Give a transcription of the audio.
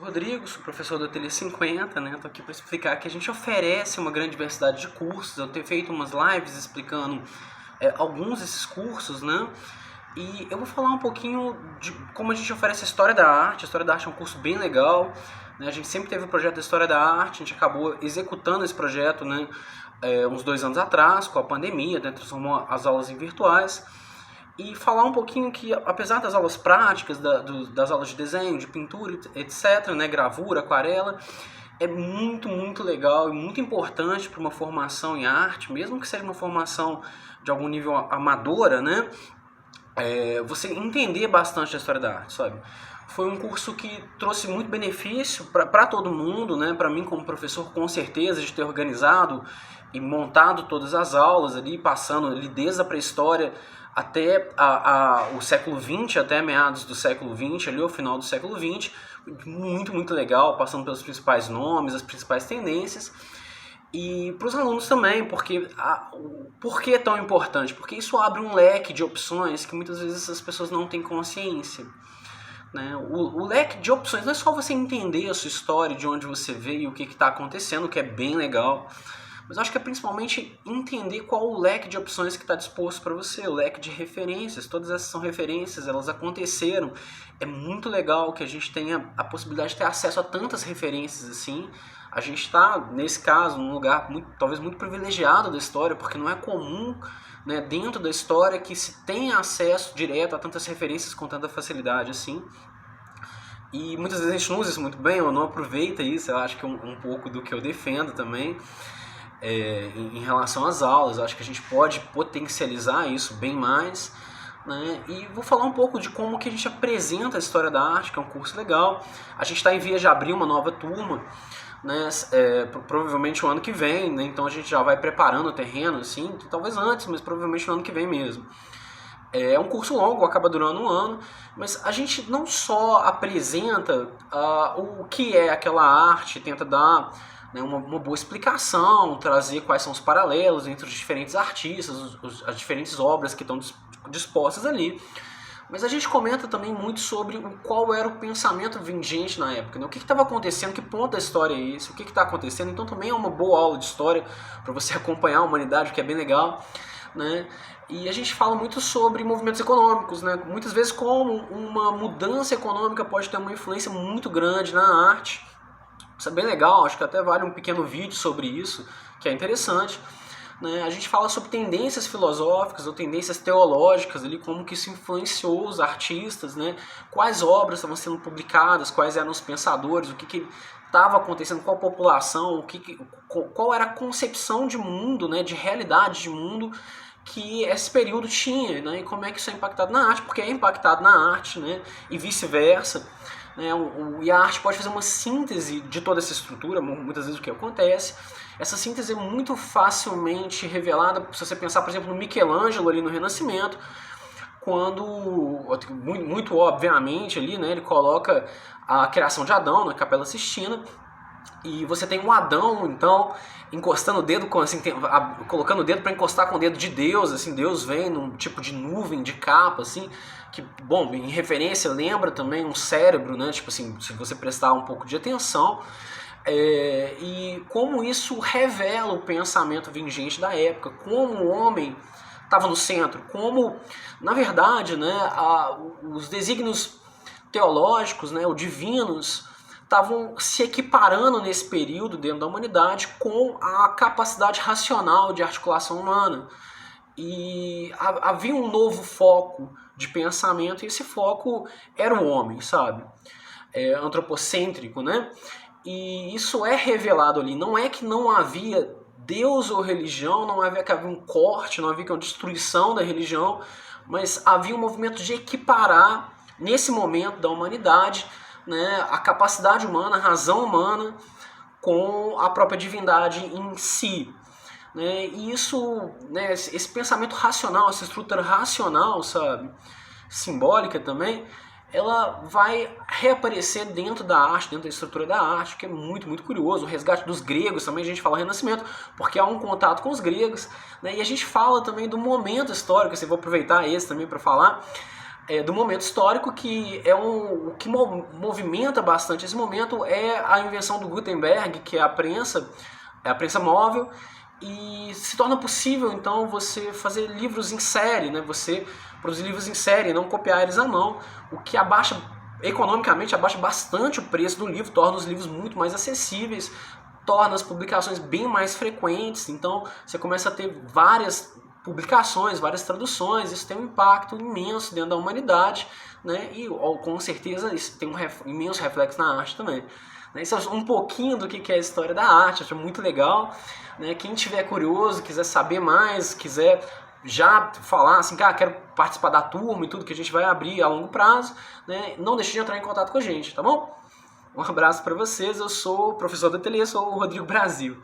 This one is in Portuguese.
Rodrigo, sou professor do Ateliê 50, né? Tô aqui para explicar que a gente oferece uma grande diversidade de cursos. Eu tenho feito umas lives explicando alguns desses cursos, né? E eu vou falar um pouquinho de como a gente oferece a História da Arte. A História da Arte é um curso bem legal, né? A gente sempre teve o projeto da História da Arte, a gente acabou executando esse projeto, né? Uns 2 anos atrás, com a pandemia, né? Transformou as aulas em virtuais. E falar um pouquinho que, apesar das aulas práticas, das aulas de desenho, de pintura, etc., né, gravura, aquarela, é muito legal e muito importante para uma formação em arte, mesmo que seja uma formação de algum nível amadora, né, você entender bastante a história da arte, sabe? Foi um curso que trouxe muito benefício para todo mundo, né, para mim como professor, com certeza, de ter organizado e montado todas as aulas ali, passando ali desde a pré-história até o século XX, até meados do século XX, ali ao final do século XX, muito legal, passando pelos principais nomes, as principais tendências, e para os alunos também, porque por que é tão importante? Porque isso abre um leque de opções que muitas vezes as pessoas não têm consciência, né? O leque de opções não é só você entender a sua história, de onde você veio e o que está acontecendo, que é bem legal, mas eu acho que é principalmente entender qual o leque de opções que está disposto para você, o leque de referências. Todas essas são referências, elas aconteceram. É muito legal que a gente tenha a possibilidade de ter acesso a tantas referências assim. A gente está, nesse caso, num lugar talvez muito privilegiado da história, porque não é comum, né, dentro da história que se tenha acesso direto a tantas referências com tanta facilidade assim. E muitas vezes a gente não usa isso muito bem, ou não aproveita isso. Eu acho que é um pouco do que eu defendo também. Em relação às aulas, eu acho que a gente pode potencializar isso bem mais, né? E vou falar um pouco de como que a gente apresenta a História da Arte, que é um curso legal. A gente está em vias de abrir uma nova turma, né? Provavelmente o ano que vem, né? Então a gente já vai preparando o terreno, assim, talvez antes, mas provavelmente no ano que vem mesmo. É um curso longo, acaba durando 1 ano, mas a gente não só apresenta o que é aquela arte, tenta dar, né, uma boa explicação, trazer quais são os paralelos entre os diferentes artistas, as diferentes obras que estão dispostas ali, mas a gente comenta também muito sobre qual era o pensamento vigente na época, né? O que estava acontecendo, que ponto da história é esse, o que está acontecendo. Então também é uma boa aula de história para você acompanhar a humanidade, que é bem legal, né? E a gente fala muito sobre movimentos econômicos, né? Muitas vezes como uma mudança econômica pode ter uma influência muito grande na arte. Isso é bem legal, acho que até vale um pequeno vídeo sobre isso, que é interessante, né? A gente fala sobre tendências filosóficas ou tendências teológicas, ali, como que isso influenciou os artistas, né? Quais obras estavam sendo publicadas, quais eram os pensadores, o que estava acontecendo com a população, qual era a concepção de mundo, né? De realidade de mundo que esse período tinha, né? E como é que isso é impactado na arte, porque é impactado na arte, né? E vice-versa, né? E a arte pode fazer uma síntese de toda essa estrutura, muitas vezes o que acontece. Essa síntese é muito facilmente revelada, se você pensar, por exemplo, no Michelangelo ali no Renascimento, quando, muito obviamente ali, né, ele coloca a criação de Adão na Capela Sistina, e você tem um Adão, então, encostando o dedo, assim, colocando o dedo para encostar com o dedo de Deus, assim, Deus vem num tipo de nuvem, de capa, assim, que, bom, em referência lembra também um cérebro, né, tipo assim, se você prestar um pouco de atenção, e como isso revela o pensamento vigente da época, como o homem estava no centro, como, na verdade, né, os desígnios teológicos, né, ou divinos, estavam se equiparando nesse período dentro da humanidade com a capacidade racional de articulação humana. E havia um novo foco de pensamento, e esse foco era o homem, sabe? Antropocêntrico, né? E isso é revelado ali. Não é que não havia Deus ou religião, não havia que havia um corte, não havia que uma destruição da religião, mas havia um movimento de equiparar, nesse momento da humanidade, né, a capacidade humana, a razão humana, com a própria divindade em si. Né? E isso, né, esse pensamento racional, essa estrutura racional, sabe, simbólica também, ela vai reaparecer dentro da arte, dentro da estrutura da arte, que é muito curioso. O resgate dos gregos também, a gente fala Renascimento, porque há um contato com os gregos, né? E a gente fala também do momento histórico, assim, vou aproveitar esse também para falar, do momento histórico, que é o que movimenta bastante esse momento é a invenção do Gutenberg, que é a prensa móvel, e se torna possível então você fazer livros em série, né? Você produzir livros em série, não copiar eles à mão, o que economicamente abaixa bastante o preço do livro, torna os livros muito mais acessíveis, torna as publicações bem mais frequentes, então você começa a ter várias publicações, várias traduções, isso tem um impacto imenso dentro da humanidade, né? E com certeza isso tem um imenso reflexo na arte também. Isso é um pouquinho do que é a história da arte, acho muito legal. Né? Quem tiver curioso, quiser saber mais, quiser já falar assim, quero participar da turma e tudo que a gente vai abrir a longo prazo, né? Não deixe de entrar em contato com a gente, tá bom? Um abraço para vocês, eu sou o professor do ateliê, sou o Rodrigo Brasil.